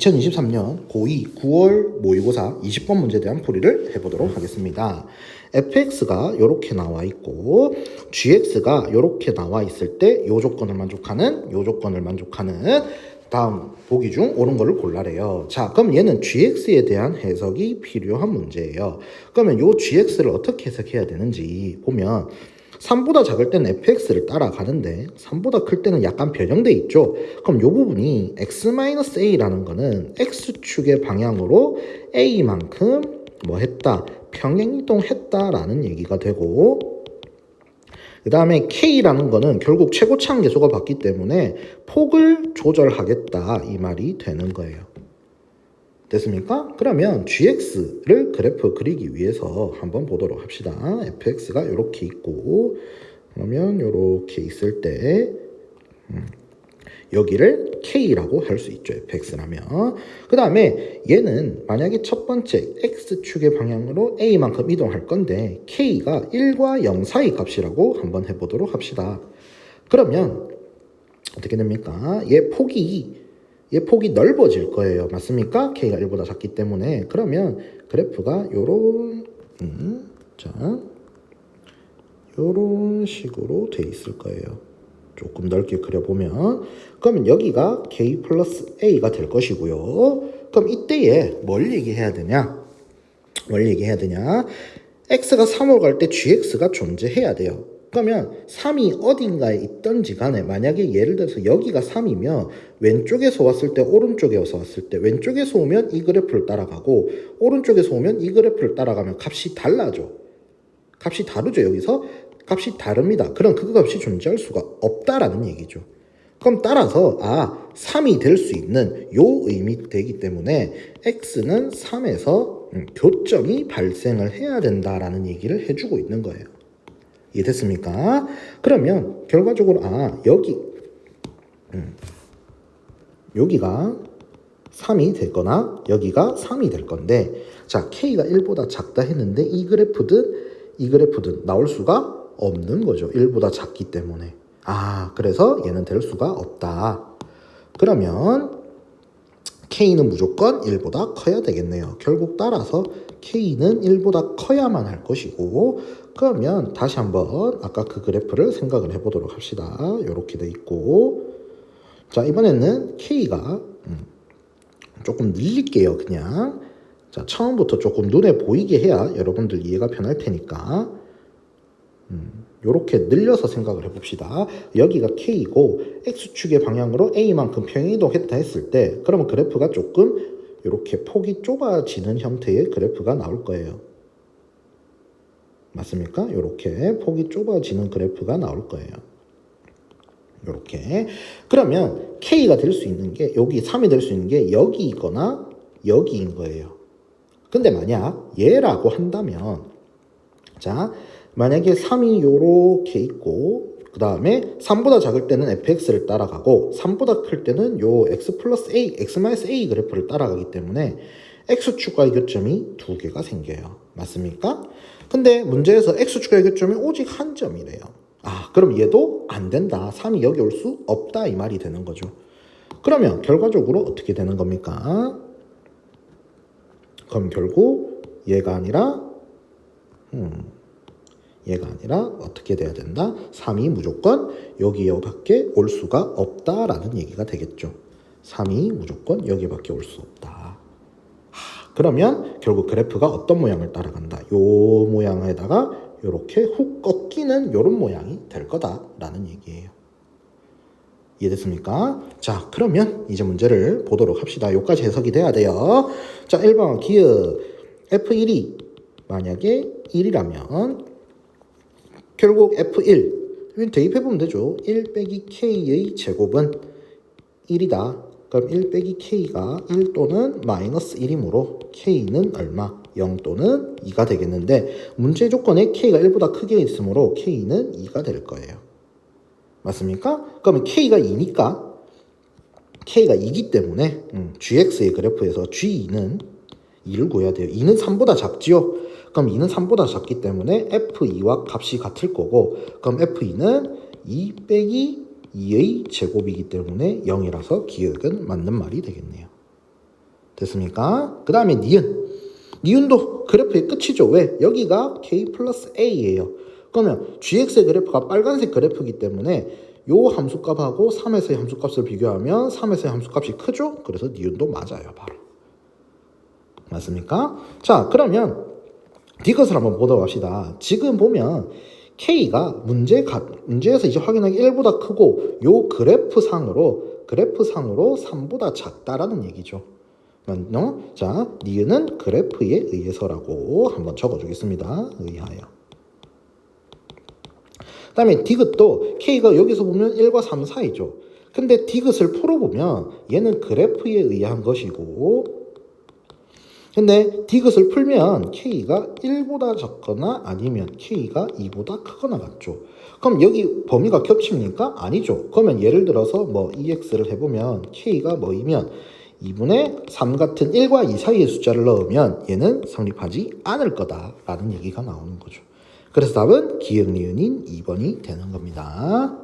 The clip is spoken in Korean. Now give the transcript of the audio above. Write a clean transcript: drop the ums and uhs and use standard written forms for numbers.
2023년 고2 9월 모의고사 20번 문제에 대한 풀이를 해보도록 하겠습니다. fx가 이렇게 나와 있고 gx가 이렇게 나와 있을 때 요 조건을 만족하는 다음 보기 중 옳은 거를 골라래요. 자, 그럼 얘는 gx에 대한 해석이 필요한 문제예요. 그러면 요 gx를 어떻게 해석해야 되는지 보면 3보다 작을 때는 fx를 따라가는데 3보다 클 때는 약간 변형돼 있죠. 그럼 이 부분이 x-a라는 거는 x축의 방향으로 a만큼 뭐 했다? 평행이동했다라는 얘기가 되고, 그 다음에 k라는 거는 결국 최고차항 계수가 받기 때문에 폭을 조절하겠다 이 말이 되는 거예요. 됐습니까? 그러면 gx를 그래프 그리기 위해서 한번 보도록 합시다. fx가 이렇게 있고, 그러면 이렇게 있을 때 여기를 k라고 할 수 있죠. fx라면. 그 다음에 얘는 만약에 첫 번째 x축의 방향으로 a만큼 이동할 건데 k가 1과 0 사이 값이라고 한번 해보도록 합시다. 그러면 어떻게 됩니까? 얘 폭이 넓어질 거예요. 맞습니까? k가 1보다 작기 때문에. 그러면 그래프가 요런 식으로 돼 있을 거예요. 조금 넓게 그려보면. 그러면 여기가 k 플러스 a가 될 것이고요. 그럼 이때에 뭘 얘기해야 되냐? x가 3으로 갈 때 gx가 존재해야 돼요. 그러면 3이 어딘가에 있던지 간에 만약에 예를 들어서 여기가 3이면 왼쪽에서 왔을 때 오른쪽에서 왔을 때 왼쪽에서 오면 이 그래프를 따라가고 오른쪽에서 오면 이 그래프를 따라가면 값이 달라져. 값이 다르죠. 여기서 값이 다릅니다. 그럼 그 값이 존재할 수가 없다라는 얘기죠. 그럼 따라서 3이 될 수 있는 요 의미 되기 때문에 x는 3에서 교점이 발생을 해야 된다라는 얘기를 해주고 있는 거예요. 이해됐습니까? 그러면 결과적으로 여기가 3이 될 거나 여기가 3이 될 건데, 자, k가 1보다 작다 했는데 이 그래프든 나올 수가 없는 거죠. 1보다 작기 때문에. 그래서 얘는 될 수가 없다. 그러면 k는 무조건 1보다 커야 되겠네요. 결국 따라서 k는 1보다 커야만 할 것이고, 그러면 다시 한번 아까 그 그래프를 생각을 해보도록 합시다. 이렇게 돼 있고, 자, 이번에는 k가 조금 늘릴게요. 그냥. 자, 처음부터 조금 눈에 보이게 해야 여러분들 이해가 편할 테니까 요렇게 늘려서 생각을 해봅시다. 여기가 k이고 x축의 방향으로 a만큼 평행이동했다 했을 때 그러면 그래프가 조금 이렇게 폭이 좁아지는 형태의 그래프가 나올 거예요. 맞습니까? 이렇게 폭이 좁아지는 그래프가 나올 거예요. 이렇게. 그러면 k가 될 수 있는 게 여기 3이 될 수 있는 게 여기이거나 여기인 거예요. 근데 만약 얘라고 한다면, 자, 만약에 3이 요렇게 있고 그 다음에 3보다 작을 때는 fx를 따라가고 3보다 클 때는 요 x 플러스 a, x-a 그래프를 따라가기 때문에 x축과의 교점이 두 개가 생겨요. 맞습니까? 근데 문제에서 x축과의 교점이 오직 한 점이래요. 그럼 얘도 안 된다. 3이 여기 올 수 없다 이 말이 되는 거죠. 그러면 결과적으로 어떻게 되는 겁니까? 그럼 결국 얘가 아니라 어떻게 돼야 된다? 3이 무조건 여기밖에 올 수가 없다라는 얘기가 되겠죠. 3이 무조건 여기밖에 올 수 없다. 그러면 결국 그래프가 어떤 모양을 따라간다? 요 모양에다가 이렇게 훅 꺾이는 이런 모양이 될 거다라는 얘기예요. 이해됐습니까? 자, 그러면 이제 문제를 보도록 합시다. 여기까지 해석이 돼야 돼요. 자, 1번 기억 F1이 만약에 1이라면 결국 F1 대입해보면 되죠. 1 빼기 K의 제곱은 1이다. 그럼 1 빼기 K가 1 또는 마이너스 1이므로 K는 얼마? 0 또는 2가 되겠는데 문제 조건에 K가 1보다 크게 있으므로 K는 2가 될 거예요. 맞습니까? 그러면 K가 2니까 K가 2기 때문에 GX의 그래프에서 G2는 2를 구해야 돼요. 2는 3보다 작지요? 그럼 2는 3보다 작기 때문에 F2와 값이 같을 거고, 그럼 F2는 2 빼기 2의 제곱이기 때문에 0이라서 기억은 맞는 말이 되겠네요. 됐습니까? 그 다음에 니은. 니은도 그래프의 끝이죠. 왜? 여기가 k 플러스 a예요. 그러면 gx의 그래프가 빨간색 그래프이기 때문에 요 함수값하고 3에서의 함수값을 비교하면 3에서의 함수값이 크죠? 그래서 니은도 맞아요. 바로. 맞습니까? 자, 그러면 디귿을 한번 보도록 합시다. 지금 보면 K가 문제에서 이제 확인하기 1보다 크고 요 그래프상으로 3보다 작다라는 얘기죠. 맞죠? 자, 니은은 그래프에 의해서라고 한번 적어주겠습니다. 의하여. 그 다음에 디귿도 K가 여기서 보면 1과 3 사이죠. 근데 디귿을 풀어보면 얘는 그래프에 의한 것이고 근데 디귿을 풀면 K가 1보다 적거나 아니면 K가 2보다 크거나 같죠. 그럼 여기 범위가 겹칩니까? 아니죠. 그러면 예를 들어서 뭐 EX를 해보면 K가 뭐이면 2분의 3 같은 1과 2 사이의 숫자를 넣으면 얘는 성립하지 않을 거다라는 얘기가 나오는 거죠. 그래서 답은 기역 니은인 2번이 되는 겁니다.